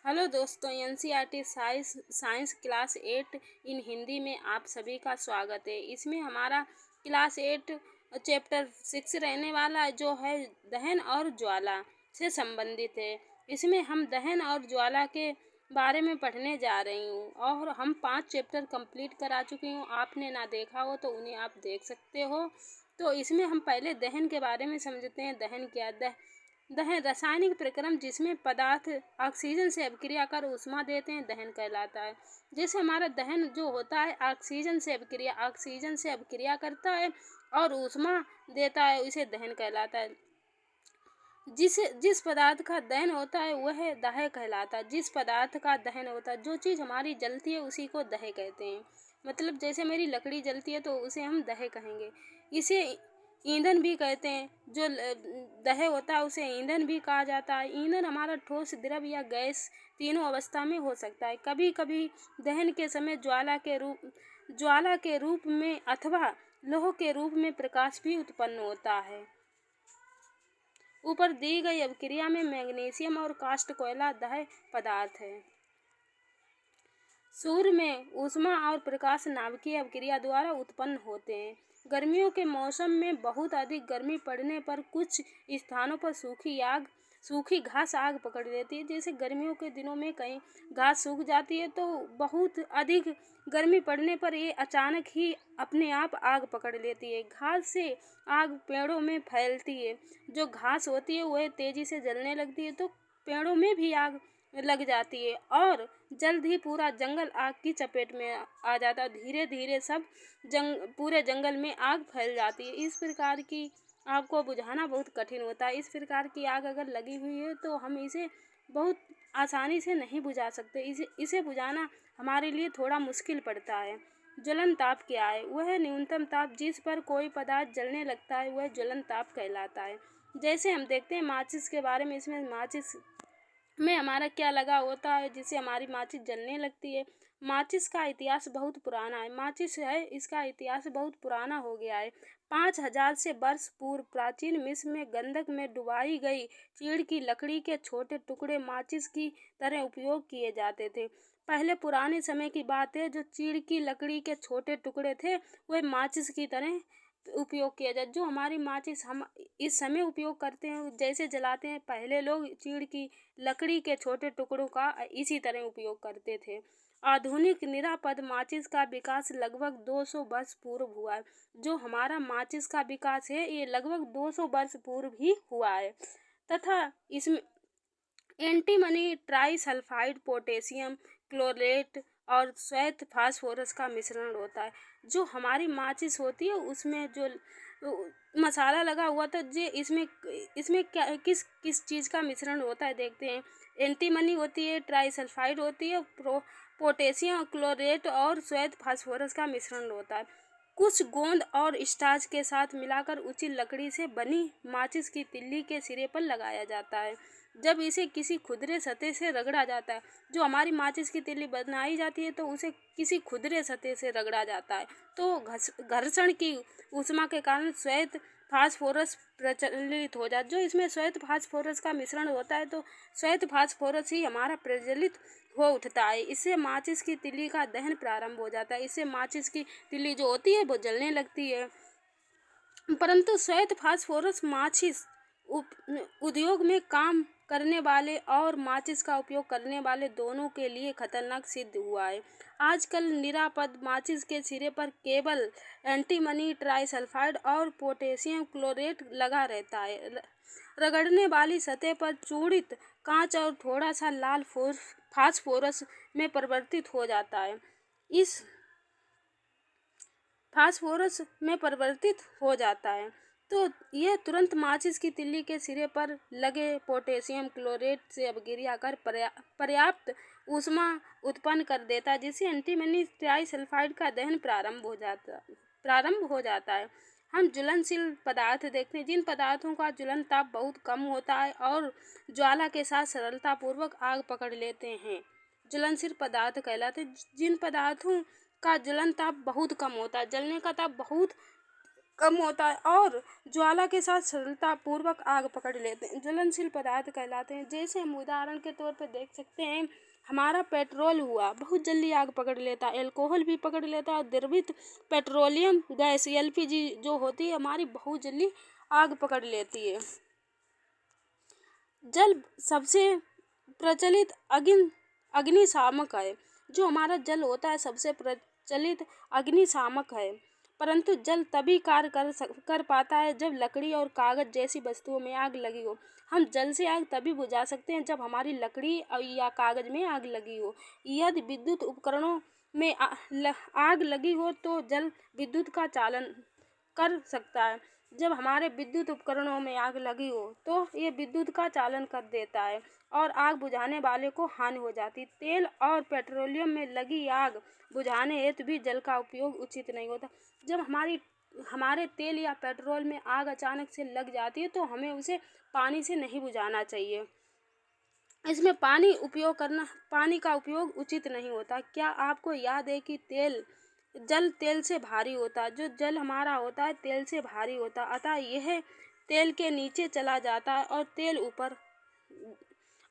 Hello दोस्तों, NCERT science class 8 इन हिंदी में आप सभी का स्वागत है। इसमें हमारा क्लास 8 चैप्टर 6 रहने वाला है, जो है दहन और ज्वाला से संबंधित है। इसमें हम दहन और ज्वाला के बारे में पढ़ने जा रही हूँ और हम 5 चैप्टर कंप्लीट करा चुकी हूँ। आपने ना देखा हो तो उन्हें आप देख सकते हो। तो इसमें हम पहले दहन के बारे में समझते हैं। दहन क्या? दहन रासायनिक प्रक्रम जिसमें पदार्थ ऑक्सीजन से अभिक्रिया कर ऊष्मा देते हैं, दहन कहलाता है। जैसे हमारा दहन जो होता है ऑक्सीजन से अभिक्रिया करता है और ऊष्मा देता है, इसे दहन कहलाता है। जिस पदार्थ का दहन होता है वह दाह कहलाता है। जिस पदार्थ का दहन होता है, जो चीज़ हमारी जलती है उसी को दह कहते हैं। मतलब जैसे मेरी लकड़ी जलती है तो उसे हम दह कहेंगे। इसे ईंधन भी कहते हैं। जो दह होता है उसे ईंधन भी कहा जाता है। ईंधन हमारा ठोस, द्रव या गैस तीनों अवस्था में हो सकता है। कभी कभी दहन के समय ज्वाला के रूप में अथवा लौह के रूप में प्रकाश भी उत्पन्न होता है। ऊपर दी गई अभिक्रिया में मैग्नीशियम और कास्ट कोयला दाह्य पदार्थ है। सूर्य में ऊष्मा और प्रकाश नाभिकीय अभिक्रिया द्वारा उत्पन्न होते हैं। गर्मियों के मौसम में बहुत अधिक गर्मी पड़ने पर कुछ स्थानों पर सूखी घास आग पकड़ लेती है। जैसे गर्मियों के दिनों में कहीं घास सूख जाती है तो बहुत अधिक गर्मी पड़ने पर ये अचानक ही अपने आप आग पकड़ लेती है। घास से आग पेड़ों में फैलती है। जो घास होती है वह तेजी से जलने लगती है तो पेड़ों में भी आग लग जाती है और जल्द ही पूरा जंगल आग की चपेट में आ जाता है। धीरे धीरे पूरे जंगल में आग फैल जाती है। इस प्रकार की आग को बुझाना बहुत कठिन होता है। इस प्रकार की आग अगर लगी हुई है तो हम इसे बहुत आसानी से नहीं बुझा सकते। इसे बुझाना हमारे लिए थोड़ा मुश्किल पड़ता है। ज्वलन ताप क्या है? वह न्यूनतम ताप जिस पर कोई पदार्थ जलने लगता है वह ज्वलन ताप कहलाता है। जैसे हम देखते हैं माचिस के बारे में। इसमें माचिस में हमारा क्या लगा होता है जिससे हमारी माचिस जलने लगती है। माचिस का इतिहास बहुत पुराना है। माचिस है, इसका इतिहास बहुत पुराना हो गया है। 5000 से वर्ष पूर्व प्राचीन मिस्र में गंधक में डुबाई गई चीड़ की लकड़ी के छोटे टुकड़े माचिस की तरह उपयोग किए जाते थे। पहले पुराने समय की बात है, जो चीड़ की लकड़ी के छोटे टुकड़े थे वह माचिस की तरह उपयोग किया जाए। जो हमारी माचिस हम इस समय उपयोग करते हैं, जैसे जलाते हैं, पहले लोग चीड़ की लकड़ी के छोटे टुकड़ों का इसी तरह उपयोग करते थे। आधुनिक निरापद माचिस का विकास लगभग 200 वर्ष पूर्व हुआ है। जो हमारा माचिस का विकास है ये लगभग 200 वर्ष पूर्व ही हुआ है तथा इसमें एंटीमनी ट्राइसल्फाइड, पोटेशियम क्लोरेट और श्वेत फास्फोरस का मिश्रण होता है। जो हमारी माचिस होती है उसमें जो मसाला लगा हुआ था, जे इसमें क्या किस किस चीज़ का मिश्रण होता है देखते हैं। एंटीमनी होती है, ट्राइसल्फाइड होती है, पोटेशियम क्लोरेट और श्वेत फास्फोरस का मिश्रण होता है। कुछ गोंद और स्टार्च के साथ मिलाकर उचित लकड़ी से बनी माचिस की तिल्ली के सिरे पर लगाया जाता है। जब इसे किसी खुरदरे सतह से रगड़ा जाता है, जो हमारी माचिस की तिल्ली बनाई जाती है तो उसे किसी खुरदरे सतह से रगड़ा जाता है तो घर्षण की ऊष्मा के कारण श्वेत फास्फोरस प्रज्वलित हो जाता है। जो इसमें श्वेत फास्फोरस का मिश्रण होता है तो श्वेत फास्फोरस ही हमारा प्रज्वलित हो उठता है। इससे माचिस की तिल्ली का दहन प्रारंभ हो जाता है। इससे माचिस की तिल्ली जो होती है वो जलने लगती है। परंतु श्वेत फास्फोरस माचिस उद्योग में काम करने वाले और माचिस का उपयोग करने वाले दोनों के लिए खतरनाक सिद्ध हुआ है। आजकल निरापद माचिस के सिरे पर केवल एंटीमनी ट्राइसल्फाइड और पोटेशियम क्लोरेट लगा रहता है। रगड़ने वाली सतह पर चूड़ित कांच और थोड़ा सा लाल फास्फोरस में परिवर्तित हो जाता है। इस फास्फोरस में परिवर्तित हो जाता है तो यह तुरंत माचिस की तिल्ली के सिरे पर लगे पोटेशियम क्लोरेट से अभिक्रिया कर पर्याप्त ऊष्मा उत्पन्न कर देता है, जिससे एंटीमनी ट्राइसल्फाइड का दहन प्रारंभ हो जाता है। हम ज्वलनशील पदार्थ देखते हैं, जिन पदार्थों का ज्वलन ताप बहुत कम होता है और ज्वाला के साथ सरलतापूर्वक आग पकड़ लेते हैं, ज्वलनशील पदार्थ कहलाते हैं। जिन पदार्थों का जलन ताप बहुत कम होता है, जलने का ताप बहुत कम होता है और ज्वाला के साथ सरलता पूर्वक आग पकड़ लेते हैं, ज्वलनशील पदार्थ कहलाते हैं। जैसे हम उदाहरण के तौर पर देख सकते हैं, हमारा पेट्रोल हुआ, बहुत जल्दी आग पकड़ लेता है, अल्कोहल भी पकड़ लेता है, द्रवित पेट्रोलियम गैस एलपीजी जो होती है हमारी बहुत जल्दी आग पकड़ लेती है। जल सबसे प्रचलित अग्निशामक है। जो हमारा जल होता है सबसे प्रचलित अग्निशामक है, परंतु जल तभी कार्य कर पाता है जब लकड़ी और कागज जैसी वस्तुओं में आग लगी हो। हम जल से आग तभी बुझा सकते हैं जब हमारी लकड़ी या कागज में आग लगी हो। यदि विद्युत उपकरणों में आग लगी हो तो जल विद्युत का चालन कर सकता है। जब हमारे विद्युत उपकरणों में आग लगी हो तो ये विद्युत का चालन कर देता है और आग बुझाने वाले को हानि हो जाती है। तेल और पेट्रोलियम में लगी आग बुझाने हेतु भी जल का उपयोग उचित नहीं होता। जब हमारे तेल या पेट्रोल में आग अचानक से लग जाती है तो हमें उसे पानी से नहीं बुझाना चाहिए। इसमें पानी का उपयोग उचित नहीं होता। क्या आपको याद है कि जल तेल से भारी होता है। जो जल हमारा होता है तेल से भारी होता है, अतः यह तेल के नीचे चला जाता है और तेल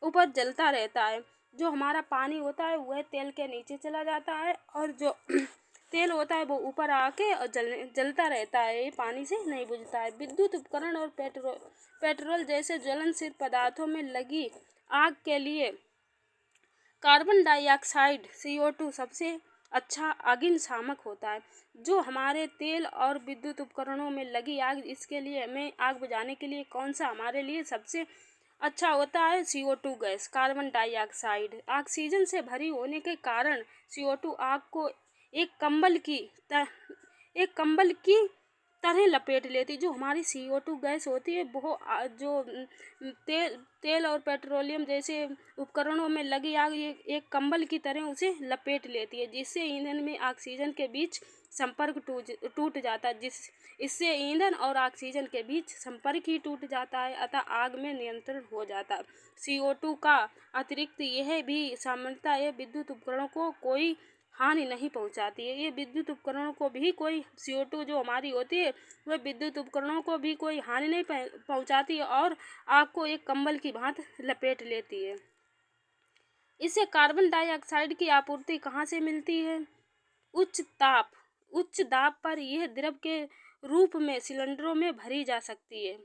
ऊपर जलता रहता है। जो हमारा पानी होता है वह तेल के नीचे चला जाता है और जो तेल होता है वो ऊपर आके और जलता रहता है, ये पानी से नहीं बुझता है। विद्युत उपकरण और पेट्रोल जैसे ज्वलनशील पदार्थों में लगी आग के लिए कार्बन डाइऑक्साइड CO2 सबसे अच्छा अग्निशामक होता है। जो हमारे तेल और विद्युत उपकरणों में लगी आग, इसके लिए हमें आग बुझाने के लिए कौन सा हमारे लिए सबसे अच्छा होता है? CO2 gas, carbon dioxide. Oxygen से भरी होने के कारण CO2 आग को एक कंबल की तरह लपेट लेती। जो हमारी CO2 गैस होती है वो जो तेल और पेट्रोलियम जैसे उपकरणों में लगी आग ये एक कंबल की तरह उसे लपेट लेती है, जिससे ईंधन में ऑक्सीजन के बीच संपर्क टूट जाता है। इससे ईंधन और ऑक्सीजन के बीच संपर्क ही टूट जाता है, अतः आग में नियंत्रण हो जाता है। CO2 का अतिरिक्त यह भी सामान्यतः ये विद्युत उपकरणों को कोई हानि नहीं पहुंचाती है। ये विद्युत उपकरणों को भी कोई CO2 जो हमारी होती है वह विद्युत उपकरणों को भी कोई हानि नहीं पहुंचाती है और आग को एक कंबल की भांति लपेट लेती है। इससे कार्बन डाइऑक्साइड की आपूर्ति कहाँ से मिलती है? उच्च दाब पर यह द्रव के रूप में सिलेंडरों में भरी जा सकती है।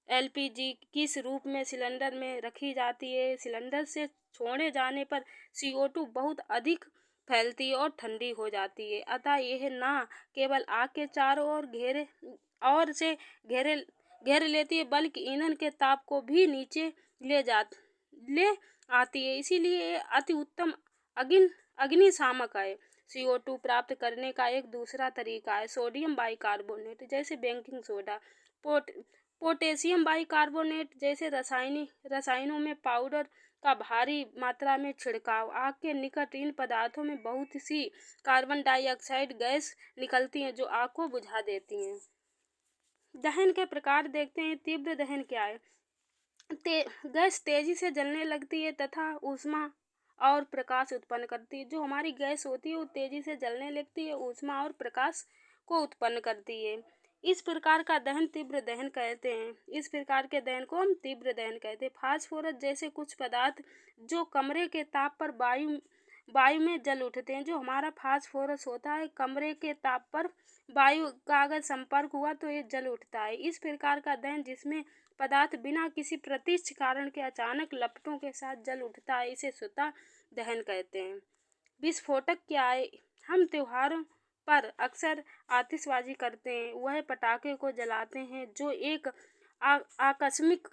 LPG किस रूप में सिलेंडर में रखी जाती है। सिलेंडर से छोड़े जाने पर CO2 बहुत अधिक फैलती है और ठंडी हो जाती है, अतः यह न केवल आग के चारों ओर से घेर लेती है बल्कि ईंधन के ताप को भी नीचे ले आती है। इसीलिए अति उत्तम अग्निशामक है। CO2 प्राप्त करने का एक दूसरा तरीका है सोडियम बाइकार्बोनेट जैसे बेकिंग सोडा, पोटेशियम बाइकार्बोनेट जैसे रसायनों में पाउडर का भारी मात्रा में छिड़काव। आग के निकट इन पदार्थों में बहुत सी कार्बन डाइऑक्साइड गैस निकलती हैं जो आग को बुझा देती हैं। दहन के प्रकार देखते हैं। तीव्र दहन क्या है? गैस तेजी से जलने लगती है तथा ऊष्मा और प्रकाश उत्पन्न करती है। जो हमारी गैस होती है वो तेजी से जलने लगती है, ऊष्मा और प्रकाश को उत्पन्न करती है। इस प्रकार का दहन तीव्र दहन कहते हैं। इस प्रकार के दहन को हम तीव्र दहन कहते हैं। फास्फोरस जैसे कुछ पदार्थ जो कमरे के ताप पर वायु में जल उठते हैं। जो हमारा फास्फोरस होता है कमरे के ताप पर वायु का अगर संपर्क हुआ तो ये जल उठता है। इस प्रकार का दहन जिसमें पदार्थ बिना किसी प्रत्यक्ष कारण के अचानक लपटों के साथ जल उठता है, इसे स्वतः दहन कहते हैं। विस्फोटक क्या है? हम त्योहारों पर अक्सर आतिशबाजी करते हैं, वह पटाखे को जलाते हैं जो एक आकस्मिक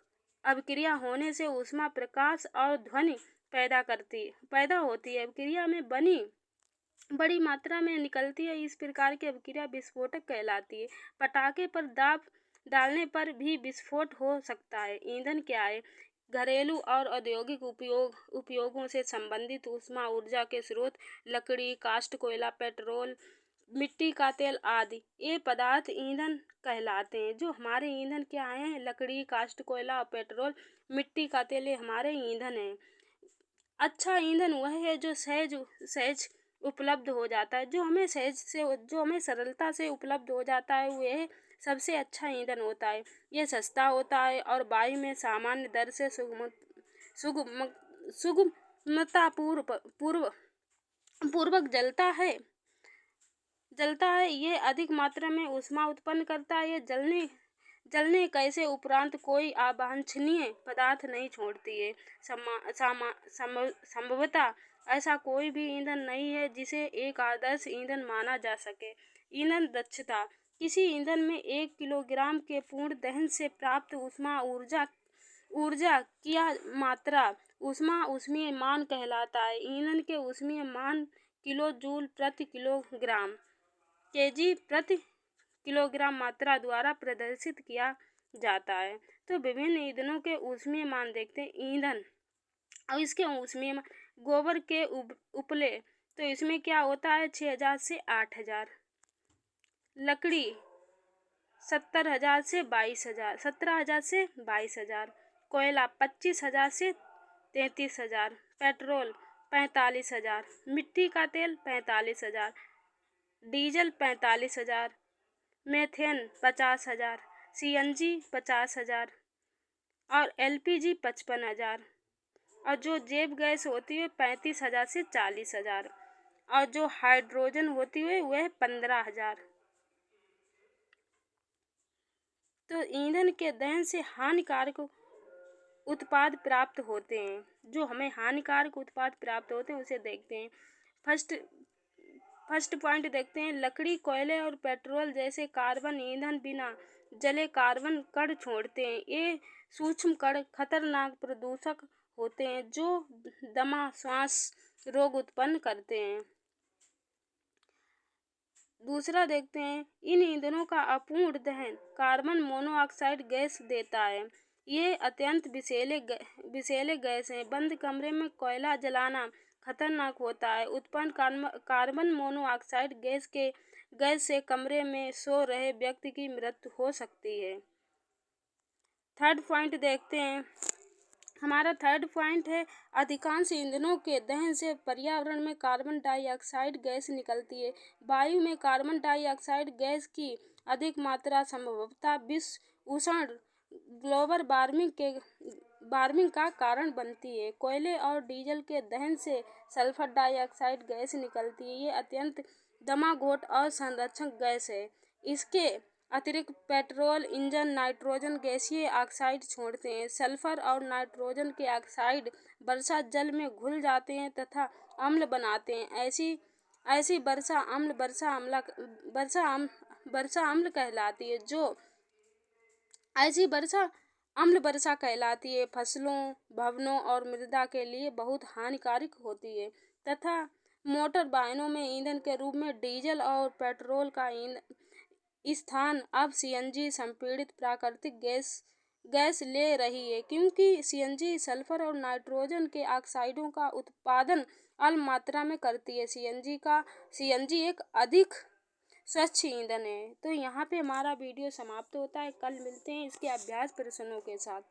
अभिक्रिया होने से ऊष्मा, प्रकाश और ध्वनि पैदा होती है। अभिक्रिया में बड़ी मात्रा में निकलती है। इस प्रकार की अभिक्रिया विस्फोटक कहलाती है। पटाखे पर दाब डालने पर भी विस्फोट हो सकता है। ईंधन क्या है? घरेलू और औद्योगिक उपयोगों से संबंधित ऊष्मा ऊर्जा के स्रोत लकड़ी, काष्ठ, कोयला, पेट्रोल, मिट्टी का तेल आदि ये पदार्थ ईंधन कहलाते हैं। जो हमारे ईंधन क्या हैं? लकड़ी, काष्ठ, कोयला और पेट्रोल, मिट्टी का तेल, ये हमारे ईंधन हैं। अच्छा ईंधन वह है जो सहज उपलब्ध हो जाता है। जो हमें सरलता से उपलब्ध हो जाता है वह सबसे अच्छा ईंधन होता है। यह सस्ता होता है और वायु में सामान्य दर से पूर्वक जलता है। ये अधिक मात्रा में ऊष्मा उत्पन्न करता है। ये जलने कैसे उपरांत कोई अवांछनीय पदार्थ नहीं छोड़ती है। संभवतः ऐसा कोई भी ईंधन नहीं है जिसे एक आदर्श ईंधन माना जा सके। ईंधन दक्षता किसी ईंधन में 1 किलोग्राम के पूर्ण दहन से प्राप्त ऊर्जा की मात्रा ऊष्मा ऊष्मीय मान कहलाता है। ईंधन के ऊष्मीय मान किलो जूल प्रति किलोग्राम केजी प्रति किलोग्राम मात्रा द्वारा प्रदर्शित किया जाता है। तो विभिन्न ईंधनों के ऊष्मीय मान देखते हैं। ईंधन और इसके ऊष्मीय मान, गोबर के उपले तो इसमें क्या होता है 6000 से 8000, लकड़ी 17,000 से 22,000, 17,000 से 22,000, कोयला 25,000 से 33,000, पेट्रोल 45,000, मिट्टी का तेल 45,000, डीजल 45,000, मेथेन 50,000, CNG 50,000 और LPG 55,000 और जो जैव गैस होती है 35,000 से 40,000 और जो हाइड्रोजन होती है वह 15,000। तो ईंधन के दहन से हानिकारक उत्पाद प्राप्त होते हैं। जो हमें हानिकारक उत्पाद प्राप्त होते हैं उसे देखते हैं। फर्स्ट पॉइंट देखते हैं। लकड़ी, कोयले और पेट्रोल जैसे कार्बन ईंधन बिना जले कार्बन कण छोड़ते हैं। ये सूक्ष्म कण खतरनाक प्रदूषक होते हैं जो दमा, श्वास रोग उत्पन्न करते हैं। दूसरा देखते हैं, इन ईंधनों का अपूर्ण दहन कार्बन मोनोऑक्साइड गैस देता है। ये अत्यंत विषैले गैस हैं। बंद कमरे में कोयला जलाना खतरनाक होता है। उत्पन्न कार्बन मोनोऑक्साइड गैस से कमरे में सो रहे व्यक्ति की मृत्यु हो सकती है। थर्ड पॉइंट देखते हैं। हमारा थर्ड पॉइंट है, अधिकांश ईंधनों के दहन से पर्यावरण में कार्बन डाइऑक्साइड गैस निकलती है। वायु में कार्बन डाइऑक्साइड गैस की अधिक मात्रा संभवतः विश्व उष्ण ग्लोबल वार्मिंग का कारण बनती है। कोयले और डीजल के दहन से सल्फर डाइऑक्साइड गैस निकलती है। ये अत्यंत दमाघोट और संरक्षक गैस है। इसके अतिरिक्त पेट्रोल इंजन नाइट्रोजन गैसीय ऑक्साइड छोड़ते हैं। सल्फर और नाइट्रोजन के ऑक्साइड वर्षा जल में घुल जाते हैं तथा अम्ल बनाते हैं। ऐसी वर्षा अम्ल कहलाती है। ऐसी वर्षा अम्ल वर्षा कहलाती है। फसलों, भवनों और मृदा के लिए बहुत हानिकारक होती है तथा मोटर वाहनों में ईंधन के रूप में डीजल और पेट्रोल का स्थान अब CNG संपीड़ित प्राकृतिक गैस ले रही है, क्योंकि CNG सल्फर और नाइट्रोजन के ऑक्साइडों का उत्पादन अल्प मात्रा में करती है। CNG एक अधिक स्वच्छ ईंधन है। तो यहाँ पे हमारा वीडियो समाप्त होता है। कल मिलते हैं इसके अभ्यास प्रश्नों के साथ।